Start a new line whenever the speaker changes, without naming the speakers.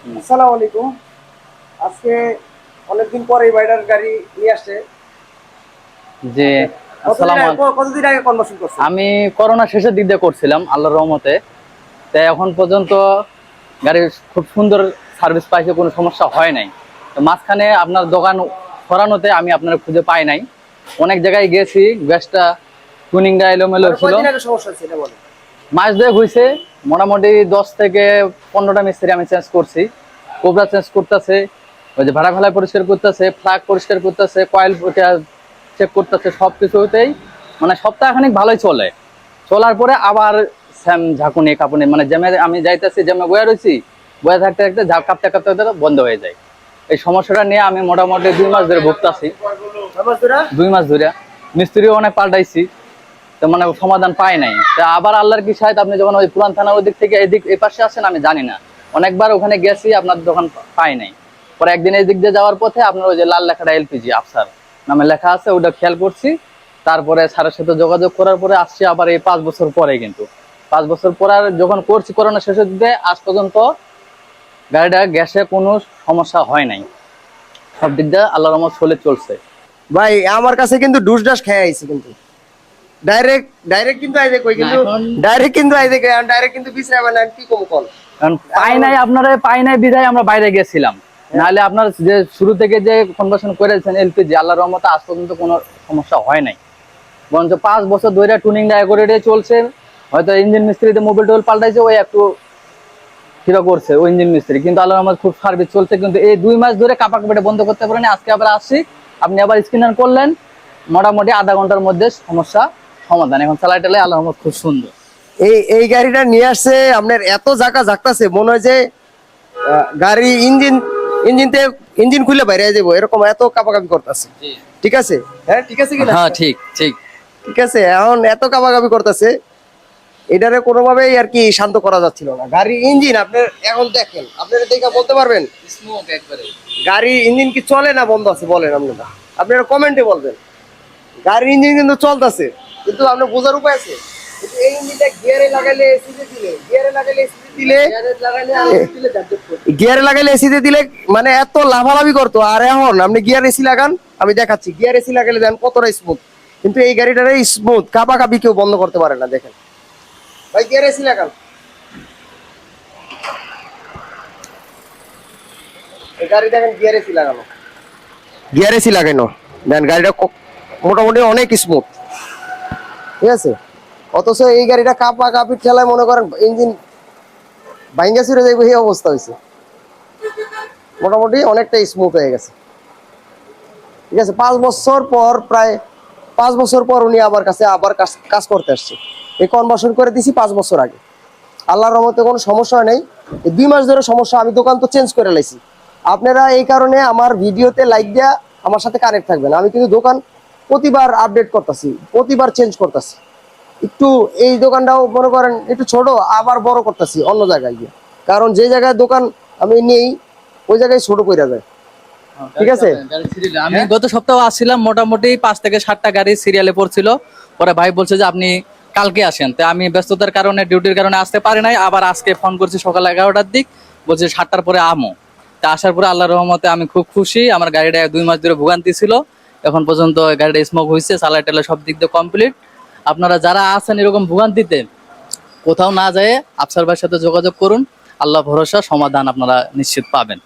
আসসালামু আলাইকুম। আজকে অনেকদিন পরে এই বাইডার গাড়ি নিয়ে আসছে।
জি, আসসালামু আলাইকুম।
কতদিন আগে কনভার্সন করছেন?
আমি করোনা শেষের দিক দিয়ে করছিলাম আল্লাহর রহমতে। তাই এখন পর্যন্ত গাড়ির খুব সুন্দর সার্ভিস পাইছে, কোনো সমস্যা হয় নাই। তো মাঝখানে আপনার দোকান সরানোতে আমি আপনার খুঁজে পাই নাই, অনেক জায়গায় গেছি, গ্যাসটা টুনিংটা এলোমেলো
মানে
ছিল।
কয়দিন আগে সমস্যা হচ্ছে এটা বলেন।
মাস দুয়েক হয়েছে, মোটামুটি 10 থেকে 15টা মিস্ত্রি আমি চেঞ্জ করছি। কোবরা চেঞ্জ করতেছে, ওই যে ভাড়া ফেলায় পরিষ্কার করতেছে, ফ্লাগ পরিষ্কার করতেছে, কয়েল চেক করতেছে, সব কিছুতেই মানে সপ্তাহখানিক ভালোই চলে। চলার পরে আবার স্যাম ঝাঁকুনি কাঁপুনি, মানে জ্যামে আমি যাইতেছি, জ্যামে বয়ে রয়েছি, বয়ে থাকতে থাকতে কাঁপতে কাঁপতে কাঁপতে বন্ধ হয়ে যায়। এই সমস্যাটা নিয়ে আমি মোটামুটি 2 মাস ধরে ভুগতেছি। 2 মাস ধরে মিস্ত্রিও অনেক পাল্টাইছি, তো মানে সমাধান পাই নাই। তা আবার আল্লাহর কি সাহেব, আপনি যখন ওই পুরান থানার ওই দিক থেকে এদিক এই পাশে আসেন আমি জানি না, অনেকবার ওখানে গেছি, আপনার দোকান পাই নাই। পরে একদিন এই দিক দিয়ে যাওয়ার পথে আপনার ওই যে লাল লেখাটা এলপিজি আফসার নামে লেখা আছে, ওটা খেয়াল করছি। তারপরে স্যারের সাথে যোগাযোগ করার পরে আসছি আবার এই 5 বছর পরে। কিন্তু 5 বছর পর আর যখন করছি করোনা শেষের দিকে, আজ পর্যন্ত গাড়িটা গ্যাসে কোনো সমস্যা হয় নাই, সব দিক দিয়ে আল্লাহর রহমত চলে চলছে।
ভাই আমার কাছে কিন্তু ডুস ডাস খেয়ে আইছে, কিন্তু ডাইরেক্ট কিন্তু আইছে কই, কিন্তু ডাইরেক্ট কিন্তু আইছে কই, ডাইরেক্ট কিন্তু বিছরা মানে কি কম কল।
কারণ পাই নাই, আপনারা পাই নাই বিধায় আমরা বাইরে গেছিলাম। নাহলে আপনার যে শুরু থেকে যে কনভার্সন করেছেন এলপিজি, আল্লাহর রহমতে আজ পর্যন্ত কোনো সমস্যা হয় নাই। বরঞ্চ 5 বছর ধরে টুনিং করে চলছে। হয়তো ইঞ্জিন মিস্ত্রিতে মোবিল টোবিল পাল্টাইছে, ওই একটু কিরা করছে ওই ইঞ্জিন মিস্ত্রি, কিন্তু আল্লাহর রহমতে খুব সার্ভিস চলছে। কিন্তু এই 2 মাস ধরে কাপাকাপিটা বন্ধ করতে পারেনি। আজকে আবার আসছি, আপনি আবার স্ক্যানার করলেন, মোটামুটি আধা ঘন্টার মধ্যে সমস্যা সমাধান। এখন চালাই টালাই আল্লাহর রহমত খুব সুন্দর।
এই গাড়িটা নিয়ে আসছে আপনার এত জায়গা জাগতাছে, মনে হয় যে গাড়ি ইঞ্জিন খুলে বাইরে যাবো, এরকম এত কাপাকাপি করতেছে। ঠিক আছে, হ্যাঁ ঠিক আছে কিনা?
হ্যাঁ ঠিক ঠিক
ঠিক আছে, এখন এত কাপাকাপি করতেছে, এটারে কোনোভাবেই আর কি শান্ত করা যাচ্ছিল না। গাড়ি ইঞ্জিন আপনার এখন দেখেন, আপনারা দেখে বলতে পারবেন
স্মোক একবারে।
গাড়ির ইঞ্জিন কি চলে না বন্ধ আছে? বলেন আপনারা, আপনারা কমেন্টে বলবেন। গাড়ির ইঞ্জিন কিন্তু চলতেছে, কিন্তু আপনার বোঝার উপায় আছে। কিন্তু এই ইঞ্জিনটা গিয়ারে লাগাইলে এসিতে দিলে, গিয়ারে লাগাইলে এসিতে দিলে, গিয়ারে লাগাইলে এসিতে দিলে মানে এত লাভালাভি করতো। আর এখন আপনি গিয়ার এসি লাগান, আমি দেখাচ্ছি গিয়ার এসি লাগাইলে দেন কতটা স্মুথ। কিন্তু এই গাড়িটারে স্মুথ কাপাকাপি কেউ বন্ধ করতে পারে না। দেখেন ভাই, গিয়ার এসি লাগান, এই গাড়ি দেখেন গিয়ার এসি লাগানো, গিয়ার এসি লাগানো দেন, গাড়িটা মোটামুটি অনেক স্মুথ। ঠিক আছে, অথচ এই গাড়িটা কাপা কাপির ঠেলায় মনে করেন ইঞ্জিন ভাঙ্গা ছিঁড়ে যাইব, এই অবস্থা হয়েছে। মোটামুটি অনেকটা স্মুথ হয়ে গেছে। ঠিক আছে, 5 বছর পর, প্রায় 5 বছর পর উনি আবার কাছে আবার কাজ করতে আসছে। এই কনভার্সন করে দিছি 5 বছর আগে। আল্লাহর রহমতে কোনো সমস্যা নেই। এই 2 মাস ধরে সমস্যা, আমি দোকান তো চেঞ্জ করে লাইছি। আপনারা এই কারণে আমার ভিডিওতে লাইক দেয়া আমার সাথে কানেক্ট থাকবেন। আমি কিন্তু দোকান প্রতিবার আপডেট করতেছি, প্রতিবার চেঞ্জ করতেছি। একটু এই দোকানটাও মনে করেন একটু ছোট, আবার বড় করতেছি অন্য জায়গায় গিয়ে, কারণ যে জায়গায় দোকান আমি নেই ওই জায়গায় ছোট কইরা যায়। ঠিক আছে,
আমি গত সপ্তাহে আসছিলাম, মোটামুটি 5 থেকে 7টা গাড়ি সিরিয়ালে পড়ছিল। পরে ভাই বলছে যে আপনি কালকে আসেন, তো আমি ব্যস্ততার কারণে, ডিউটির কারণে আসতে পারি নাই। আবার আজকে ফোন করছি সকাল 11টার দিক, বলছে 7টার পরে আমো। তা আসার পরে আল্লাহর রহমতে আমি খুব খুশি। আমার গাড়িটা 2 মাস ধরে ভোগান্তি ছিল, এখন পর্যন্ত গাড়িটা স্মোক হয়েছে, চালাই টালাই সব দিক দিয়ে কমপ্লিট। আপনারা যারা আছেন এরকম ভোগান্তিতে, কোথাও না যায় আফসার ভাইয়ের সাথে যোগাযোগ করুন, আল্লাহ ভরসা সমাধান আপনারা নিশ্চিত পাবেন।